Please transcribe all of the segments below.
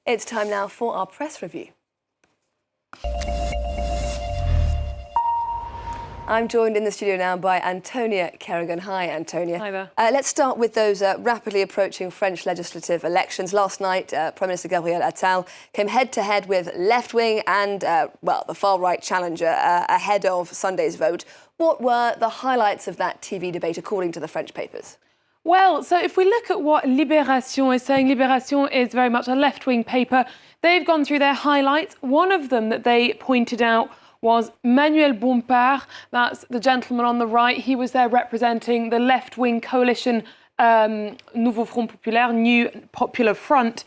It's time now for our press review. I'm joined in the studio now by Antonia Kerrigan. Hi, Antonia. Hi there. Let's start with those rapidly approaching French legislative elections. Last night, Prime Minister Gabriel Attal came head-to-head with left-wing and, the far-right challenger ahead of Sunday's vote. What were the highlights of that TV debate, according to the French papers? Well, so if we look at what Libération is saying, Libération is very much a left-wing paper. They've gone through their highlights. One of them that they pointed out was Manuel Bompard, that's the gentleman on the right. He was there representing the left-wing coalition, Nouveau Front Populaire, New Popular Front.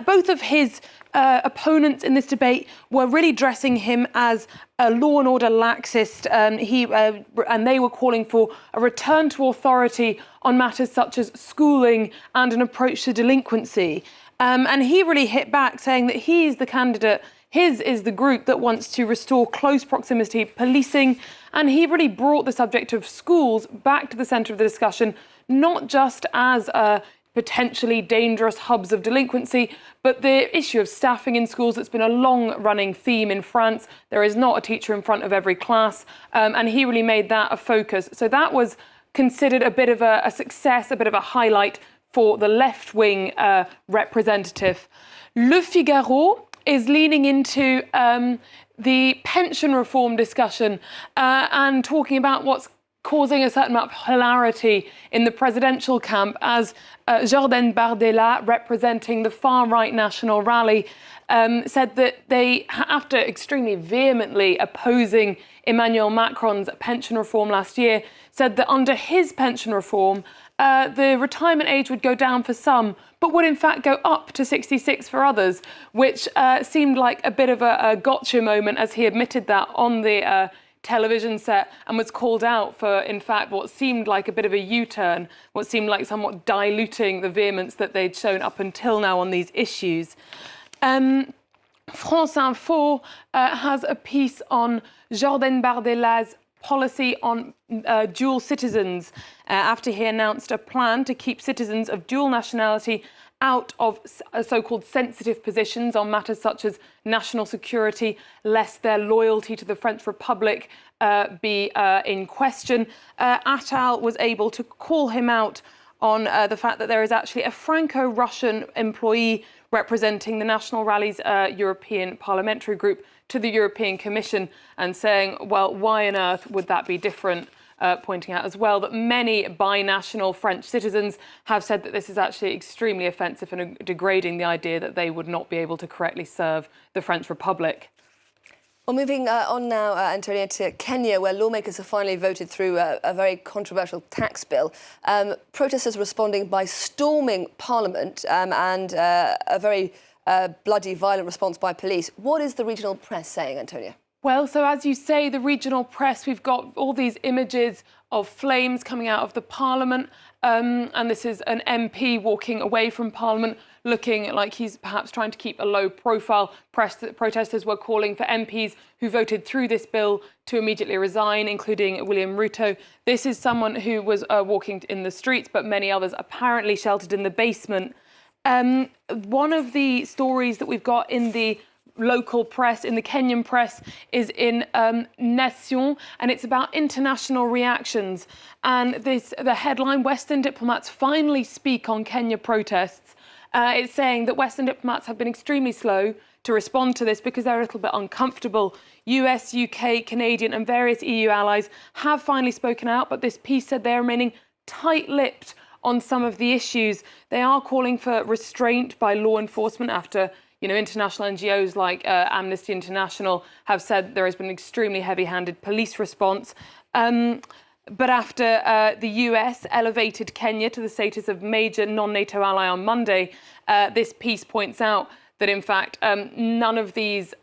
Both of his opponents in this debate were really dressing him as a law and order laxist. And they were calling for a return to authority on matters such as schooling and an approach to delinquency. And he really hit back, saying that he's the candidate. His is the group that wants to restore close proximity policing, and he really brought the subject of schools back to the centre of the discussion, not just as potentially dangerous hubs of delinquency, but the issue of staffing in schools. It's been a long-running theme in France. There is not a teacher in front of every class, and he really made that a focus. So that was considered a bit of a success, a bit of a highlight for the left-wing representative. Le Figaro is leaning into the pension reform discussion and talking about what's causing a certain amount of hilarity in the presidential camp, as Jordan Bardella, representing the far-right National Rally, said that they, after extremely vehemently opposing Emmanuel Macron's pension reform last year, said that under his pension reform, the retirement age would go down for some, but would in fact go up to 66 for others, which seemed like a bit of a gotcha moment, as he admitted that on the television set, and was called out for, in fact, what seemed like a bit of a U-turn, what seemed like somewhat diluting the vehemence that they'd shown up until now on these issues. France Info has a piece on Jordan Bardella's policy on dual citizens after he announced a plan to keep citizens of dual nationality out of so-called sensitive positions on matters such as national security, lest their loyalty to the French Republic be in question. Attal was able to call him out on the fact that there is actually a Franco-Russian employee representing the National Rally's European Parliamentary Group to the European Commission, and saying, well, why on earth would that be different? Pointing out as well that many binational French citizens have said that this is actually extremely offensive and degrading the idea that they would not be able to correctly serve the French Republic. Well, moving on now, Antonia, to Kenya, where lawmakers have finally voted through a very controversial tax bill. Protesters responding by storming Parliament and a very bloody, violent response by police. What is the regional press saying, Antonia? Well, so as you say, the regional press, we've got all these images of flames coming out of the Parliament, and this is an MP walking away from Parliament, looking like he's perhaps trying to keep a low profile. Protesters were calling for MPs who voted through this bill to immediately resign, including William Ruto. This is someone who was walking in the streets, but many others apparently sheltered in the basement. One of the stories that we've got in the local press, in the Kenyan press, is in Nation, and it's about international reactions. And the headline, Western diplomats finally speak on Kenya protests. It's saying that Western diplomats have been extremely slow to respond to this because they're a little bit uncomfortable. US, UK, Canadian and various EU allies have finally spoken out, but this piece said they're remaining tight-lipped on some of the issues. They are calling for restraint by law enforcement after international NGOs like Amnesty International have said there has been an extremely heavy-handed police response. But after the US elevated Kenya to the status of major non-NATO ally on Monday, this piece points out that, in fact, none of these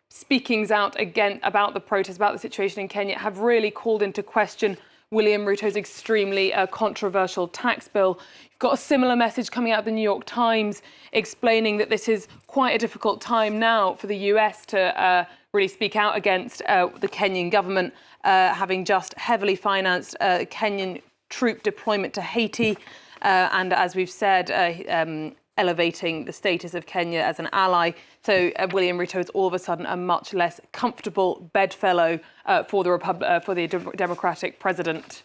speakings out again about the protests, about the situation in Kenya, have really called into question William Ruto's extremely controversial tax bill. You've got a similar message coming out of the New York Times explaining that this is quite a difficult time now for the US to really speak out against the Kenyan government, having just heavily financed Kenyan troop deployment to Haiti. And as we've said, elevating the status of Kenya as an ally. So William Ruto is all of a sudden a much less comfortable bedfellow for the Democratic president.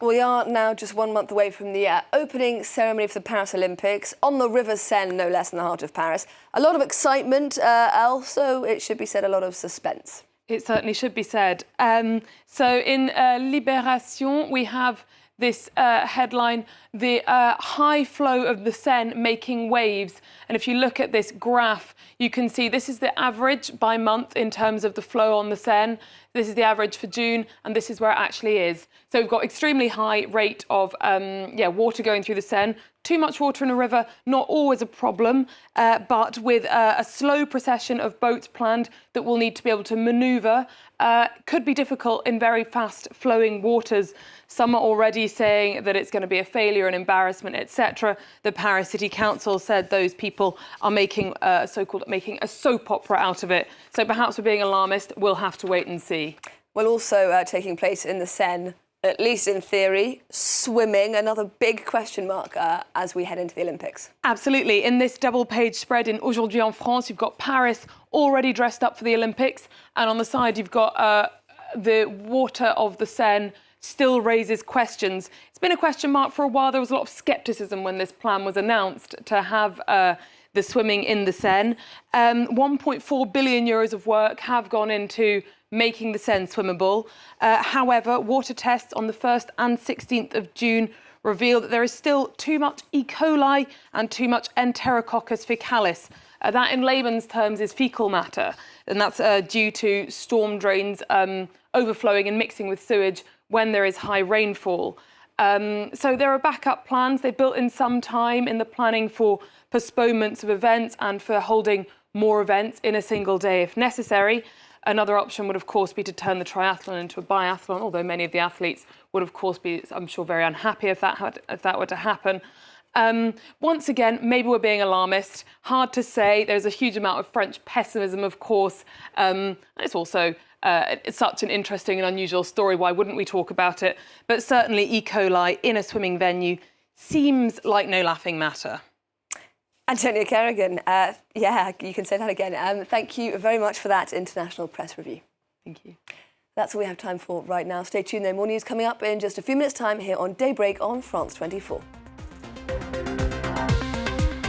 We are now just 1 month away from the opening ceremony for the Paris Olympics on the River Seine, no less in the heart of Paris. A lot of excitement, also, it should be said, a lot of suspense. It certainly should be said. So in Libération, we have this headline, the high flow of the Seine making waves. And if you look at this graph, you can see this is the average by month in terms of the flow on the Seine. This is the average for June, and this is where it actually is. So we've got extremely high rate of water going through the Seine. Too much water in a river, not always a problem, but with a slow procession of boats planned that will need to be able to manoeuvre, could be difficult in very fast-flowing waters. Some are already saying that it's going to be a failure, an embarrassment, etc. The Paris City Council said those people are making a soap opera out of it. So perhaps we're being alarmist. We'll have to wait and see. Well, also taking place in the Seine, at least in theory, swimming, another big question mark as we head into the Olympics. Absolutely. In this double-page spread in Aujourd'hui en France, you've got Paris already dressed up for the Olympics, and on the side you've got the water of the Seine still raises questions. It's been a question mark for a while. There was a lot of scepticism when this plan was announced to have the swimming in the Seine. 1.4 billion euros of work have gone into making the Seine swimmable. However, water tests on the 1st and 16th of June revealed that there is still too much E. coli and too much Enterococcus faecalis. That in layman's terms is fecal matter, and that's due to storm drains overflowing and mixing with sewage when there is high rainfall. So there are backup plans. They built in some time in the planning for postponements of events and for holding more events in a single day if necessary. Another option would, of course, be to turn the triathlon into a biathlon, although many of the athletes would, of course, be, I'm sure, very unhappy if that were to happen. Once again, maybe we're being alarmist. Hard to say. There's a huge amount of French pessimism, of course. It's also it's such an interesting and unusual story. Why wouldn't we talk about it? But certainly E. coli in a swimming venue seems like no laughing matter. Antonia Kerrigan, yeah, you can say that again. Thank you very much for that international press review. Thank you. That's all we have time for right now. Stay tuned, though. More news coming up in just a few minutes' time here on Daybreak on France 24.